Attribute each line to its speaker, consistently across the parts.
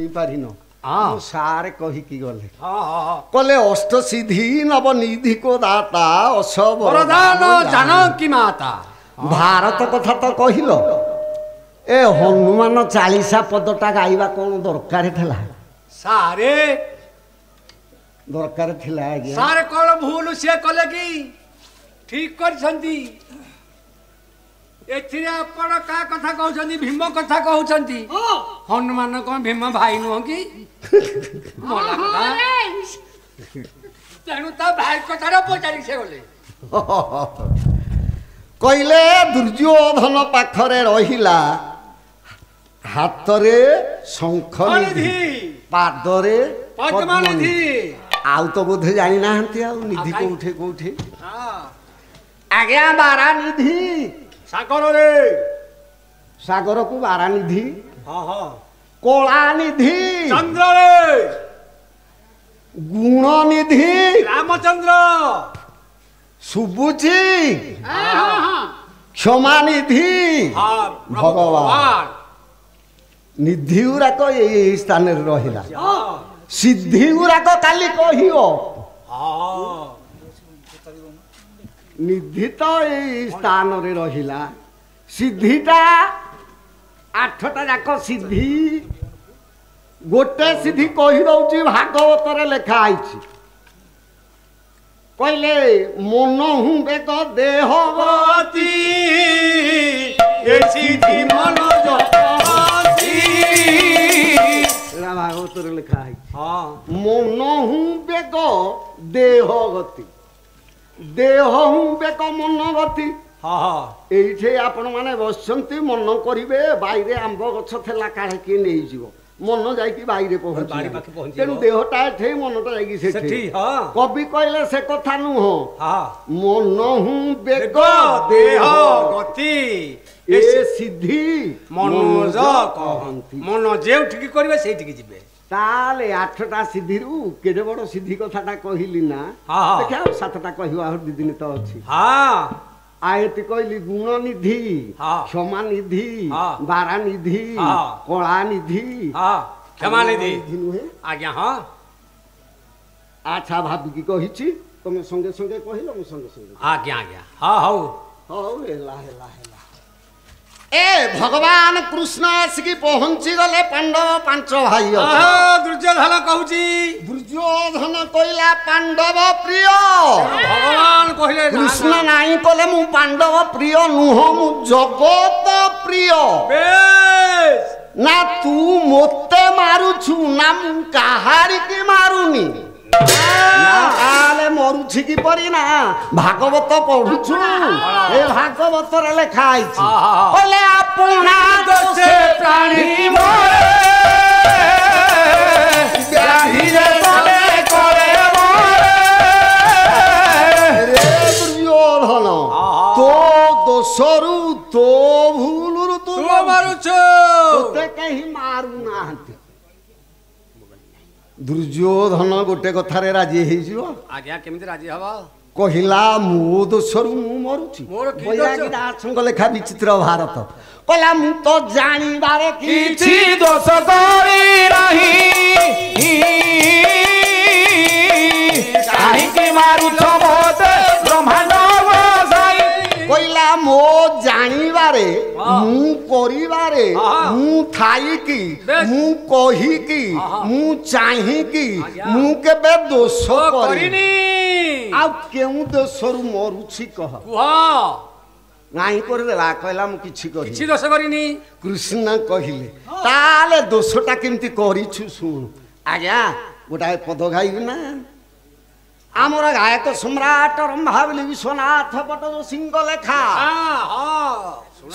Speaker 1: पारिन सारे कहीकि गले कले अष्ट सिद्धि नवनिधि को दाता असब
Speaker 2: वरदान जानकी माता
Speaker 1: भारत कथा तो कहल ए हनुमान 40 पदटा गाइबा कौन दरकार थिला
Speaker 2: सारे
Speaker 1: दरकार थिला आज्ञा
Speaker 2: सारे कौन भूल से कले कि ठीक करछंती एथिरे आपण का कथा कहउछंती भीम कथा कहउछंती हनुमान कोन भीम भाई नुह कि मोला कथा तेनु ता भाई कथा रे पचारी से गले
Speaker 1: कहले दुर्योधन पाखरे रहिला हातरे शंख निधि पादरे
Speaker 2: पद्मनिधि
Speaker 1: आउ तो बोधे जानी नाहंती आउ निधि कोठे कोठे आज्ञा बारा निधि
Speaker 2: सागर रे
Speaker 1: सागर को बारा निधि
Speaker 2: हां हां
Speaker 1: कोला निधि
Speaker 2: चंद्र रे
Speaker 1: गुण निधि
Speaker 2: रामचंद्र
Speaker 1: सुबुची क्षमा निधि भगवान निधि गुराक ये स्थान रहिला सिद्धि गुराक काली कहियो निधि तो ये स्थान रे रहिला सिद्धिटा 8टा जाक सिद्धि गोटे सिद्धि कहि दउची भागवत रे लेखा आइछि कहले मन हूँ बेक देहवती
Speaker 2: ये सिद्धि मन जपती
Speaker 1: भागवत रे लेखा है मन हूँ बेक देहगति देह हूँ बेक मन गति ये आपण मैंने बसंती मन करेंगे बाहर आंब गछ थेला काढ़े किए नहीं जीव मन जाइए बाहर पहुंच तेणु देहटा एठे मनटा जाइए कवि कहले से कथा नुह मन हूँ बेग देह
Speaker 2: गति
Speaker 1: ए सिद्धि
Speaker 2: मनोज कहंती मन जेउठी करिवे सेठी जिवे
Speaker 1: ताले 8टा सिद्धि रु केडे बड़ सिद्धि कथाटा कहिली ना देखा 7टा कहिवा हर दी दिन तो अछि आयति कहली गुण निधि क्षमा निधि बारा निधि कला निधि
Speaker 2: क्षमा निधि आज्ञा हाँ
Speaker 1: अच्छा भाभी की कहिछि तुम संगे संगे कहिलो मु संगे संगे
Speaker 2: आज्ञा आज्ञा हाँ हौ
Speaker 1: हौ हेला हेला हेला ए भगवान कृष्ण आसिकी पहुंची गले पांडव 5 भाई
Speaker 2: दुर्योधन कहूची
Speaker 1: दुर्योधन कहला पांडव प्रिय
Speaker 2: भगवान कहले
Speaker 1: कृष्ण नाही कहले मु पांडव प्रिय नुह मु जगत प्रिय बेस ना तू मोते मारुछु ना मु काहारी की मारुनी मरुछि कि परी ना भागवत पढ़ुछु ए भागवत रे लेखा आइछि बोले अपना दोषे प्राणी मोरे ब्याही रे तले करे मोरे रे दुर्योधन तो दोषरु तो भूलरु तू
Speaker 2: मारुछु
Speaker 1: तोते कहीं मारू नाहंती दुर्योधन गोटे कथारे राजी हेजियो
Speaker 2: आज्ञा केमिति राजी हवा
Speaker 1: कहिला मो दोषरु मु मरुछि बयागी दासंग लेखा विचित्र भारत कहला मु तो जानी बारे किछि दोष करी नाही काहे के मारू छ मोते ब्रह्मांड बसाई कहला मो जानी बारे मु करिबारे मु थाई की मु कही की मु चाही की मु केबे दोष करिनी आ केउ दोषरु मरुछि कह नाही कर देला कहला मु किछि कहि
Speaker 2: किछि दोष करिनी
Speaker 1: कृष्ण कहिले ताले दोषटा केमति करिछु सुन आज्ञा गोटाए पद गाइबी ना आमर गायक सम्राट रंभावली विश्वनाथ भट्ट जो सिंह लेखा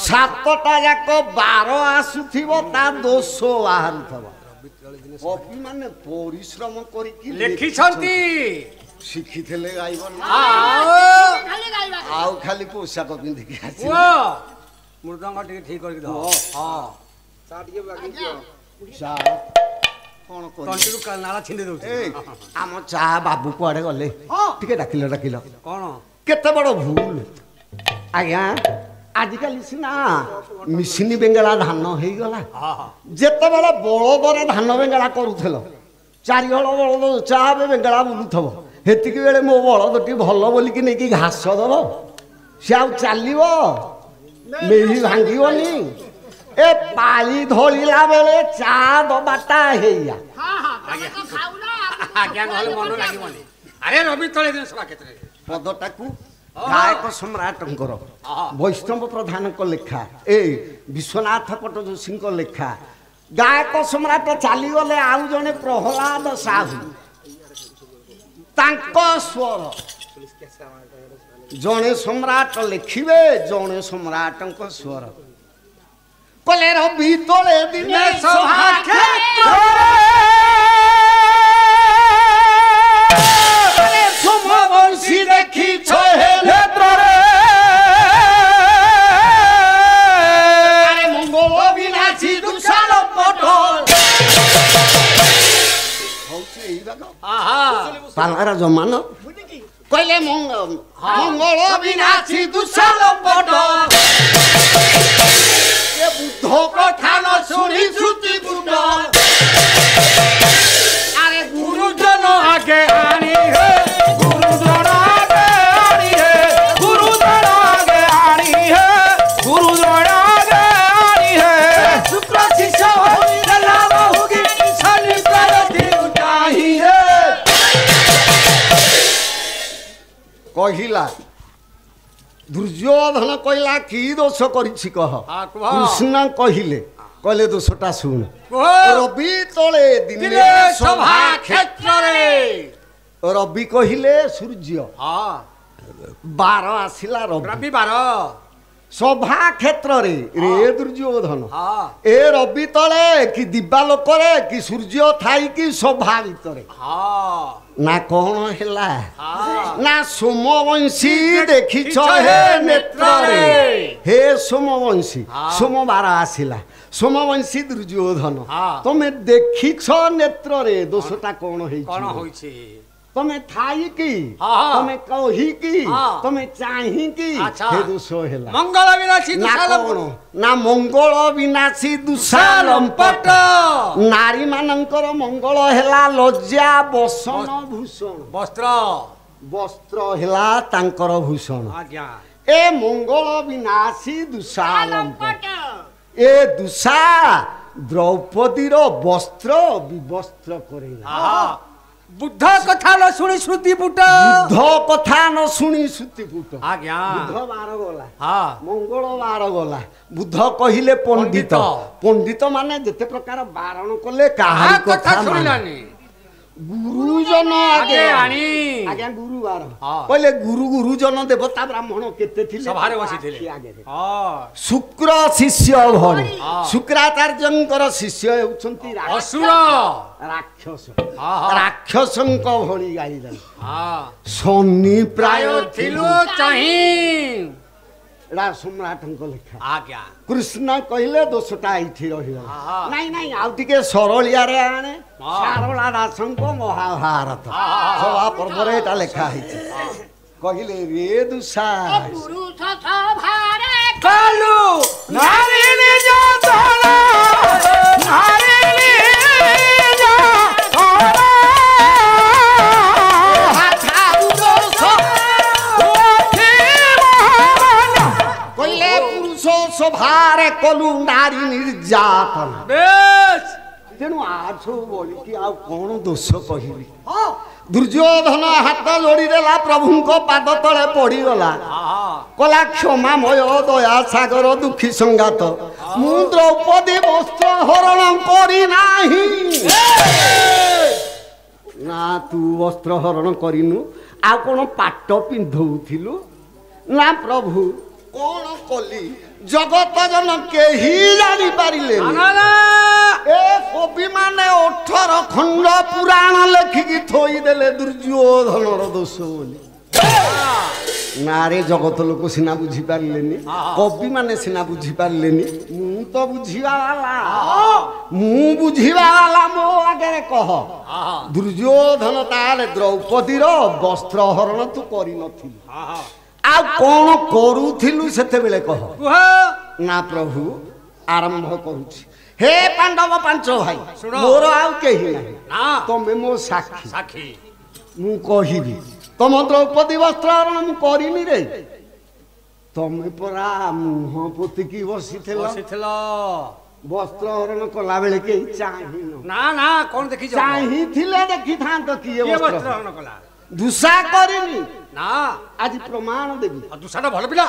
Speaker 1: 7टा जाक 12 आसुथिबो ता दोष बाहरुथबो कवि माने परिश्रम करी कि
Speaker 2: लेखि छंती
Speaker 1: शिखिथले गाइबो
Speaker 2: खाली गाइबा
Speaker 1: आउ खाली पोशाक पिंधि के आछि
Speaker 2: मृदंग टिके ठीक करि दो हां सा टिके बाकी दियो
Speaker 1: सा कोन को
Speaker 2: तंटिरु का नाला छिंदे दउ
Speaker 1: ए आम चा बाबू कुआडे गले टिके डाकिलो डाकिलो
Speaker 2: कोन
Speaker 1: केते बड़ भूल आज्ञा ଆଜିକାଲି ସିନା ମିଶିନି ବେଙ୍ଗଳା ଧାନ ହେଇଗଲା ଯେତେବେଳେ ବଳଦରେ ଧାନ ବେଙ୍ଗଳା କରୁଥିଲ ଚାରିହଳ ବଳଦ ଚା ବେଙ୍ଗଳା ବୁଲୁଥିବ ସେତିକି ବେଳେ ମୋ ବଳଦଟି ଭଲ ବୋଲିକି ନେଇକି ଘାସ ଦବ ସେ ଆଉ ଚାଲିବ ମେହି ଭାଙ୍ଗିବନି ଏ ପାଳି ଧଳିଲା ବେଳେ ଚା ଦବାଟା ହେଇଆ
Speaker 2: ଆଜ୍ଞା ନହେଲେ ମନ ଲାଗିବନି ଆରେ ରବି ତଳେ ଦିନ ସଭା କ୍ଷେତ୍ରରେ
Speaker 1: ପଦଟାକୁ ଗାୟକ ସମ୍ରାଟଙ୍କର ବୈଷ୍ଣବ ପ୍ରଧାନଙ୍କ ଲେଖା ଏ ବିଶ୍ୱନାଥ ପଟ୍ଟଯୋଶୀଙ୍କ ଲେଖା ଗାୟକ ସମ୍ରାଟ ଚାଲିଗଲେ ଆଉ ଜଣେ ପ୍ରହ୍ଲାଦ ସାହୁ ତାଙ୍କ ସ୍ୱର ଜଣେ ସମ୍ରାଟ ଲେଖିବେ ଜଣେ ସମ୍ରାଟଙ୍କ ସ୍ୱର କଲେ ରବି ତଳେ ଦିନେ ସଭା ବଂଶୀ ଦେଖିଛ ନେତ୍ରରେ ଆରେ ମଙ୍ଗଳ ବିନାଶୀ ଦୁଃଶାଳ ପଟ ହଉଛି ଏଇ ବାଗ ପାଲାର ଜମାନ କହିଲେ ମଙ୍ଗଳ ବିନାଶୀ ଦୁଃଶାଳ ପଟ ବୁଦ୍ଧ କଥା ନ ଶୁଣି ଶ୍ରୁତି ବୁଟ ଆରେ ଗୁରୁଜନ ଆଗେ ଆଣି ହେ ଗୁରୁଜନ ଆଗେ ଆଣି ହେ ଗୁରୁଜନ ଆଗେ ଆଣି ହେ ଗୁରୁଜନ ଆଗେ ଆଣି ହେ ଶୁକ୍ର ଶିଷ୍ୟ ହୋଇଗଲା ବହୁକି ଶନି ପ୍ରତି ଉଠାଇ ହେ କହିଲା ଦୁର୍ଯ୍ୟୋଧନ କହିଲା କି ଦୋଷ କରିଛି କହ କୃଷ୍ଣ କହିଲେ କହିଲେ ଦୋଷଟା ଶୁଣ ରବି ତଳେ ଦିନେ ସଭା କ୍ଷେତ୍ରରେ ରବି କହିଲେ ସୂର୍ଯ୍ୟ ବାର ଆସିଲା ରବିବାର ସଭା କ୍ଷେତ୍ରରେ ରେ ଦୁର୍ଯ୍ୟୋଧନ ଏ ରବି ତଳେ କି ଦିବା ଲୋକରେ କି ସୂର୍ଯ୍ୟ ଥାଇକି ସଭା ଭିତରେ ନା କଣ ହେଲା ନା ସୋମବଂଶୀ ଦେଖିଛ ହେ ନେତ୍ରରେ ହେ ସୋମବଂଶୀ ସୋମବାର ଆସିଲା ସୋମବଂଶୀ ଦୁର୍ଯ୍ୟୋଧନ ତମେ ଦେଖିଛ ନେତ୍ରରେ ଦୋଷଟା କଣ ହେଇଛି ତମେ ଥାଇକି ତମେ କହିକି ତମେ ଚାହିଁକି ହେ ଦୋଷ ହେଲା
Speaker 2: ମଙ୍ଗଳ ବିନାଶୀ
Speaker 1: ନା ମଙ୍ଗଳ ବିନାଶୀ ଦୁଃଶାଲମ୍ପଟ ନାରୀ ମାନଙ୍କର ମଙ୍ଗଳ ହେଲା ଲଜ୍ଜା ବସନ ଭୂଷଣ ବସ୍ତ୍ର ହେଲା ତାଙ୍କର ଭୂଷଣ ଏ ମଙ୍ଗଳ ବିନାଶୀ ଦୁଃଶାଲମ୍ପଟ ଏ ଦୁଃଶା ଦ୍ରୌପଦୀର ବସ୍ତ୍ର ବିବସ୍ତ୍ର କରେଇଲା
Speaker 2: ବୁଦ୍ଧ କଥା ନ ଶୁଣି ଶ୍ରୁତି ପୁଟ
Speaker 1: ବୁଦ୍ଧ କଥା ନ ଶୁଣି ଶ୍ରୁତି ପୁଟ ବୁଧବାର ଗଲା ମଙ୍ଗଳବାର ଗଲା ବୁଦ୍ଧ କହିଲେ ପଣ୍ଡିତ ପଣ୍ଡିତ ମାନେ ଯେତେ ପ୍ରକାର ବାରଣ କଲେ କାହା କଥା ଶୁଣିଲାନି ଗୁରୁଜନ ଆଗେ ଆଣି ଆଜ୍ଞା ଗୁରୁବାର କହିଲେ ଗୁରୁଜନ ଦେବତା ବ୍ରାହ୍ମଣ କେତେ ଥିଲେ
Speaker 2: ସଭାରେ ବସିଥିଲେ
Speaker 1: ଶୁକ୍ର ଶିଷ୍ୟ ଭଳି ଶୁକ୍ରାଚାର୍ଯ୍ୟଙ୍କର ଶିଷ୍ୟ ହେଉଛନ୍ତି ଅସୁର ରାକ୍ଷସ ରାକ୍ଷସଙ୍କ ଭଳି ଗାଳିଦେଲେ ଶନି ପ୍ରାୟ ଥିଲୁ ଚାହିଁ ଏଟା ସମ୍ରାଟଙ୍କ ଲେଖା କୃଷ୍ଣ କହିଲେ ଦୋଷଟା ଏଇଠି ରହିଗଲା ନାଇଁ ନାଇଁ ଆଉ ଟିକେ ସରଳିଆରେ ଆଣେ ସାରଳା ଦାସଙ୍କ ମହାଭାରତ ସଭା ପର୍ବରେ ଏଟା ଲେଖା ହେଇଛି କହିଲେ ରେ ଦୁଃଶା ସଭାରେ କଲୁ ନାରୀ ନିର୍ଯାତନା ତେଣୁ ଆଠୁ ବୋଲିକି ଆଉ କଣ ଦୋଷ କହିବି ଦୁର୍ଯ୍ୟୋଧନ ହାତ ଯୋଡ଼ିଦେଲା ପ୍ରଭୁଙ୍କ ପାଦ ତଳେ ପଡ଼ିଗଲା କଲା କ୍ଷମାମୟ ଦୟା ସାଗର ଦୁଃଖୀ ସଂଗାତ ମୁଁ ଦ୍ରୌପଦୀ ବସ୍ତ୍ର ହରଣ କରି ନାହିଁ ନା ତୁ ବସ୍ତ୍ର ହରଣ କରିନୁ ଆଉ କଣ ପାଟ ପିନ୍ଧଉଥିଲୁ ନା ପ୍ରଭୁ କଣ କଲି ଜଗତ ଜନ କେହି ଜାଣିପାରିଲେ ଏ କବି ମାନେ 18 ଖଣ୍ଡ ପୁରାଣ ଲେଖିକି ଥୋଇଦେଲେ ଦୁର୍ଯ୍ୟୋଧନର ଦୋଷ ବୋଲି ନାରେ ଜଗତ ଲୋକ ସିନା ବୁଝିପାରିଲେନି କବି ମାନେ ସିନା ବୁଝିପାରିଲେନି ମୁଁ ତ ବୁଝିବା ବାଲା ମୋ ଆଗରେ କହ ଦୁର୍ଯ୍ୟୋଧନ ତାହେଲେ ଦ୍ରୌପଦୀର ବସ୍ତ୍ର ହରଣ ତୁ କରିନଥିଲୁ ଆଉ କଣ କରୁଥିଲୁ ସେତେବେଳେ କହ।
Speaker 2: କୁହ।
Speaker 1: ନା ପ୍ରଭୁ ଆରମ୍ଭ କରୁଛି। ହେ ପାଣ୍ଡବ ପାଞ୍ଚ ଭାଇ
Speaker 2: ଶୁଣ।
Speaker 1: ମୋର ଆଉ କେହି ନାହିଁ
Speaker 2: ନା
Speaker 1: ତମେ ମୋ ସାକ୍ଷୀ।
Speaker 2: ସାକ୍ଷୀ
Speaker 1: ମୁଁ କହିବି ତମ ଦ୍ରୌପଦୀ ବସ୍ତ୍ର ହରଣ ମୁଁ କରିନି ରେ। ତମେ ପରା ମୁହଁ ପୋତିକି ବସିଥିଲ ବସ୍ତ୍ର ହରଣ କଲା ବେଳେ କେହି ଚାହିଁନ।
Speaker 2: ନା ନା କଣ ଦେଖିଛ?
Speaker 1: ଚାହିଁଥିଲେ ଦେଖିଥାନ୍ତ କିଏ
Speaker 2: କିଏ
Speaker 1: ବସ୍ତ୍ର
Speaker 2: ବସ୍ତ୍ର ହରଣ କଲା?
Speaker 1: ଦୁଷା କରିନି।
Speaker 2: ନା
Speaker 1: ଆଜି ପ୍ରମାଣ ଦେବି।
Speaker 2: ଦୁଷାଟା ଭଲ ପିଲା।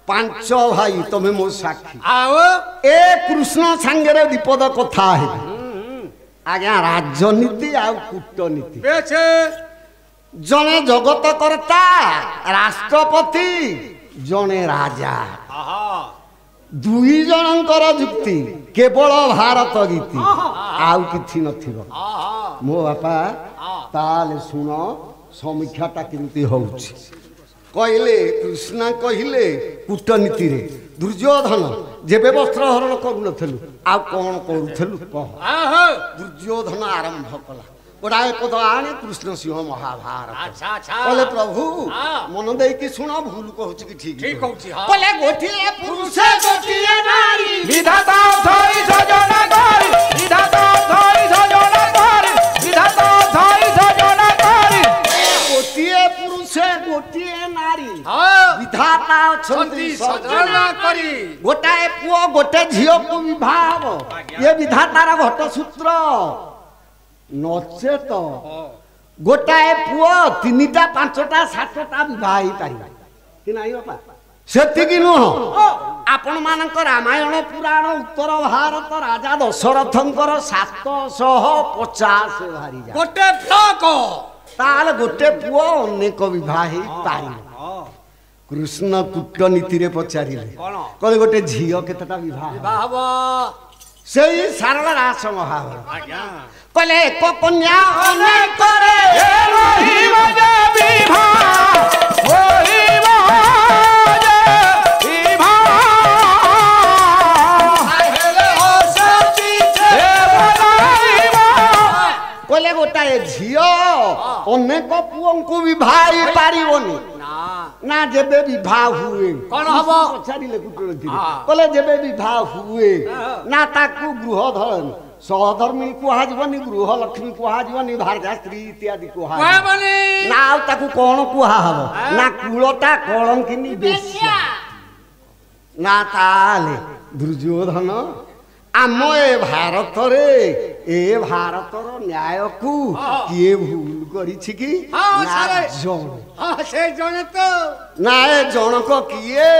Speaker 1: ପାଞ୍ଚ ଭାଇ ତମେ ମୋ ସାକ୍ଷୀ।
Speaker 2: ଆଉ
Speaker 1: ଏ କୃଷ୍ଣ ସାଙ୍ଗରେ ବିପଦ କଥା ହେବି। ଆଜ୍ଞା ରାଜନୀତି ଆଉ କୂଟନୀତି। ଜଣେ ଜଗତ କର୍ତ୍ତା ରାଷ୍ଟ୍ରପତି ଜଣେ ରାଜା ଦୁଇ ଜଣଙ୍କର ଯୁକ୍ତି କେବଳ ଭାରତ ଗୀତି ଆଉ କିଛି ନଥିବ। ମୋ ବାପା ତାହେଲେ ଶୁଣ ସମୀକ୍ଷାଟା କେମିତି ହଉଛି। କହିଲେ କୃଷ୍ଣ କହିଲେ କୂଟନୀତିରେ ଦୁର୍ଯ୍ୟୋଧନ ଯେବେ ବସ୍ତ୍ର ହରଣ କରୁନଥିଲୁ ଆଉ କଣ କରୁଥିଲୁ କହ। ଦୁର୍ଯ୍ୟୋଧନ ଆରମ୍ଭ କଲା ଗୋଟାଏ ପଦ ଆଣେ କୃଷ୍ଣ ସିଂହ ମହାଭାରତ। କହିଲେ ପ୍ରଭୁ ମନ ଦେଇକି ଶୁଣ ଭୁଲ କହୁଛି କି ଠିକ
Speaker 2: କହୁଛି?
Speaker 1: କହିଲେ ଗୋଟିଏ ପୁରୁଷ ଗୋଟିଏ ନାରୀ
Speaker 3: ବିଧାତା ଧରି ସଜନା କରି ବିଧାତା ଧରି ସଜନା କରି ବିଧାତା ଧରି ସଜନା କରି
Speaker 1: ଗୋଟିଏ ପୁରୁଷ ଗୋଟିଏ ନାରୀ ବିଧାତା ଅଛନ୍ତି
Speaker 2: ସଜନା କରି।
Speaker 1: ଗୋଟାଏ ପୁଅ ଗୋଟେ ଝିଅକୁ ବିବାହ ହବ ଇଏ ବିଧାତାର ଘଟସୂତ୍ର। ନଚେତ ଗୋଟାଏ ପୁଅ ତିନିଟା ପାଞ୍ଚଟା ସାତଟା ବିବାହ ହେଇପାରିବ କି ନାହିଁ ବାପା? ସେତିକି ନୁହଁ ଆପଣ ମାନଙ୍କ ରାମାୟଣ ପୁରାଣ ଉତ୍ତର ଭାରତ ରାଜା ଦଶରଥଙ୍କର 750 ଭାରି
Speaker 2: ଗୋଟେ ଫ୍ଲକ।
Speaker 1: ତାହେଲେ ଗୋଟେ ପୁଅ ଅନେକ ବିବାହ ହେଇପାରିବ। କୃଷ୍ଣ କୂଟନୀତିରେ ପଚାରିଲେ କହିଲେ ଗୋଟେ ଝିଅ କେତେଟା ବିବାହ
Speaker 2: ହବ?
Speaker 1: ସେଇ ସାରଳା ରାସ ମହାଭାରତ। କହିଲେ ଏକ କନ୍ୟା ଅନେକରେ
Speaker 3: ରହିବ ଯେ ବିବାହ ହୋଇବ ଯେ ବିବାହ
Speaker 2: ହେଲେ ଅସତି
Speaker 1: କହିଲେ ଗୋଟାଏ ଝିଅ ଅନେକ ପୁଅଙ୍କୁ ବିବାହ ହେଇପାରିବନି। ନା ଯେବେ ବିବାହ ହୁଏ
Speaker 2: କଣ ହବ?
Speaker 1: ପଚାରିଲେ କୂଟନୀତିରେ କହିଲେ ଯେବେ ବିବାହ ହୁଏ ନା ତାକୁ ଗୃହ ଧରନି ସହଧର୍ମିଣୀ କୁହାଯିବନି ଗୃହ ଲକ୍ଷ୍ମୀ କୁହାଯିବନି ଭାର୍ଯ୍ୟା ସ୍ତ୍ରୀ ଇତ୍ୟାଦି କୁହାଯିବନି। ନା ଆଉ ତାକୁ କଣ କୁହାହବ? ନା କୂଳଟା କଳଙ୍କିନୀ ବେଶ୍ୟା। ନା ତାହେଲେ ଦୁର୍ଯ୍ୟୋଧନ ଆମ ଏ ଭାରତରେ ଏ ଭାରତର ନ୍ୟାୟକୁ କିଏ ଭୁଲ କରିଛି କି?
Speaker 2: ସେ ଜଣେ ତ
Speaker 1: ନା ଏ ଜଣକ କିଏ?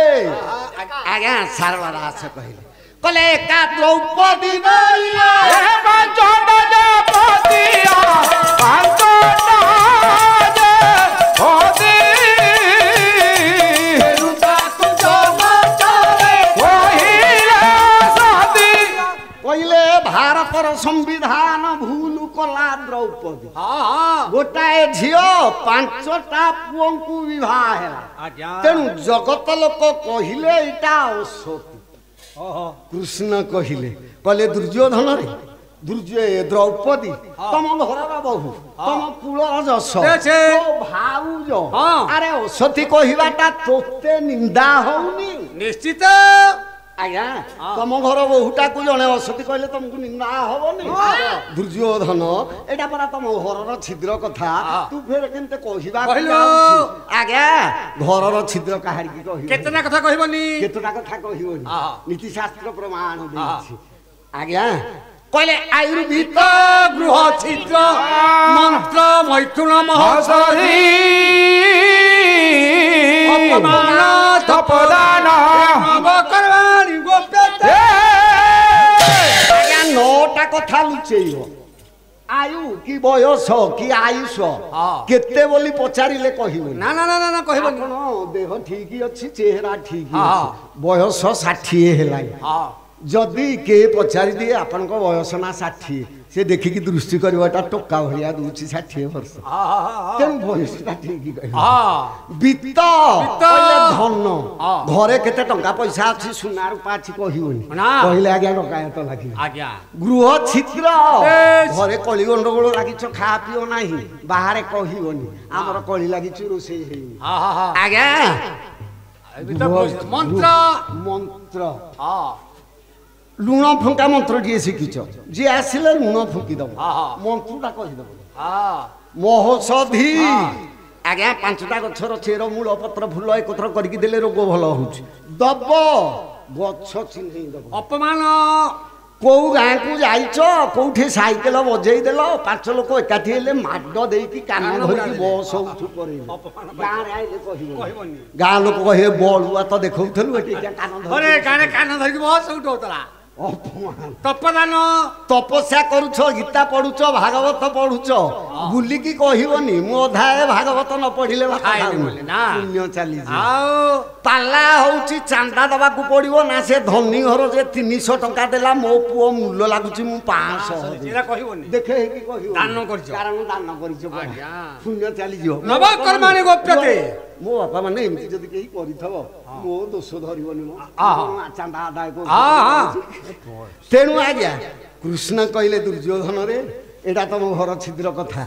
Speaker 1: ଆଜ୍ଞା ସାରଳା ଦାସ କହିଲେ କହିଲେ ଏକା ଦ୍ରୌପଦୀ କହିଲେ ଭାରତର ସମ୍ବିଧାନ ଭୁଲ କଲା ଦ୍ରୌପଦୀ। ଗୋଟାଏ ଝିଅ ପାଞ୍ଚଟା ପୁଅଙ୍କୁ ବିବାହ ହେଲା। ତେଣୁ ଜଗତ ଲୋକ କହିଲେ ଏଇଟା ଅସତୀ। କୃଷ୍ଣ କହିଲେ କହିଲେ ଦୁର୍ଯ୍ୟୋଧନରେ ଦ୍ରୌପଦୀ ତମ ଘରର ବୋହୂ ତମ କୁଳର ଯଶ ଭାଉଜ ଆରେ ଅସତୀ କହିବାଟା ତୋତେ ନିନ୍ଦା ହଉନି?
Speaker 2: ନିଶ୍ଚିତ।
Speaker 1: ଆଜ୍ଞା ତମ ଘର ବୋହୂଟାକୁ ଜଣେ ଅସତୀ କହିଲେ ତମକୁ ନିନ୍ଦା ହବନି? ଦୁର୍ଯ୍ୟୋଧନ ଏଇଟା ପରା ତମ ଘରର ଛିଦ୍ର କଥା ତୁ ଫେର କେମିତି କହିବା? ଆଜ୍ଞା ଘରର ଛିଦ୍ର କାହାରିକି କହିବ?
Speaker 2: କେତେଟା କଥା କହିବନି?
Speaker 1: କେତେଟା କଥା କହିବନି? ନୀତି ଶାସ୍ତ୍ର ପ୍ରମାଣ ଦେଇଛି। ଆଜ୍ଞା କହିଲେ ଆୟୁର୍ବେଦ
Speaker 2: ଗୃହ ଛିଦ୍ର ମନ୍ତ୍ର ମୈଥୁନ ମହୋଷଧି ଅପମାନ ତପଦାନ
Speaker 1: ଆଜ୍ଞା 9ଟା କଥା ଲୁଚେଇବ। ଆୟୁ କି ବୟସ କି ଆୟୁଷ କେତେ ବୋଲି ପଚାରିଲେ କହିବନି।
Speaker 2: ନା ନା ନା ନା କହିବନି।
Speaker 1: ଆପଣ ଦେହ ଠିକ ଅଛି ଚେହେରା ଠିକ ଅଛି ବୟସ 60 ହେଲାଣି ଯଦି କିଏ ପଚାରି ଦିଏ ଆପଣଙ୍କ ବୟସ ନା 60 ସେ ଦେଖିକି ଦୃଷ୍ଟି କରିବାଟା ଟୋକା ଭଳିଆ ଦଉଛି 60 ବର୍ଷ। ତେଣୁ ବୟସଟା ଠିକ କହିବ। ବିତ୍ତ ଧନ ଘରେ କେତେ ଟଙ୍କା ପଇସା ଅଛି ସୁନା ରୂପା ଅଛି କହିବନି। କହିଲେ ଆଜ୍ଞା ଡକାୟତ ଲାଗିବ। ଗୃହ ଛିଦ୍ର ଘରେ କଳି ଗଣ୍ଡଗୋଳ ଲାଗିଛ ଖା ପିଅ ନାହିଁ ବାହାରେ କହିବନି ଆମର କଳି ଲାଗିଛୁ ରୋଷେଇ ହେଇନି। ଆଜ୍ଞା
Speaker 2: ମନ୍ତ୍ର
Speaker 1: ମନ୍ତ୍ର
Speaker 2: ହଁ
Speaker 1: ଲୁଣ ଫୁଙ୍କା ମନ୍ତ୍ରଟିଏ ଶିଖିଛ ଯିଏ ଆସିଲେ ଲୁଣ ଫୁଙ୍କିଦବ ମନ୍ତ୍ରଟା କହିଦବ ମହୋଷଧି ଆଜ୍ଞା 5ଟା ଗଛର ଚେର ମୂଳ ପତ୍ର ଫୁଲ ଏକତ୍ର କରିକି ଦେଲେ ରୋଗ ଭଲ ହଉଛି ଦବ ଗଛ ଚିହ୍ନେଇ ଦବ
Speaker 2: ଅପମାନ
Speaker 1: କୋଉ ଗାଁକୁ ଯାଇଛ କୋଉଠି ସାଇକେଲ ବଜେଇ ଦେଲ 5 ଲୋକ ଏକାଠି ହେଲେ ମାଡ ଦେଇକି କାନ ଧରିକି ବସ ଉଠୁ କରେଇଲେ ଗାଁରେ ଆଇଲେ କହିବନି ଗାଁ ଲୋକ କହିବେ ବଳୁଆ ତ ଦେଖଉଥିଲୁ ଏଠି କାନ ଧରି
Speaker 2: ଗାଁରେ କାନ ଧରିକି ବସ ଉଠଉଥିଲା ତପଦାନ
Speaker 1: ତପସ୍ୟା କରୁଛ ଗୀତା ପଢୁଛ ଭାଗବତ ପଢୁଛ ବୁଲିକି କହିବନି ମୁଁ ଅଧା ଭାଗବତ ନ ପଢିଲେ ପୁଣ୍ୟ ଚାଲିଛି
Speaker 2: ଆଉ
Speaker 1: ପାଲା ହଉଛି ଚାନ୍ଦା ଦବାକୁ ପଡିବ ନା ସେ ଧନୀ ଘର ଯେ 300 ଟଙ୍କା ଦେଲା ମୋ ପୁଅ ମୂଲ୍ୟ ଲାଗୁଛି ମୁଁ 500
Speaker 2: କହିବନି
Speaker 1: ଦେଖେ ହେଇକି କହିବ
Speaker 2: ଦାନ କରିଛ
Speaker 1: କାରଣ ଦାନ କରିଛ ପୁଣ୍ୟ ଚାଲିଯିବ
Speaker 2: ନବକର୍ମାଣି ଗୋପ୍ୟତେ
Speaker 1: ମୋ ବାପା ମାନେ ଏମିତି ଯଦି କେହି କରିଥବ ମୋ ଦୋଷ ଧରିବନି ମୋ ଚାନ୍ଦା ଆଦାୟ ତେଣୁ ଆଜ୍ଞା କୃଷ୍ଣ କହିଲେ ଦୁର୍ଯ୍ୟୋଧନରେ ଏଇଟା ତମ ଘର ଛିଦ୍ର କଥା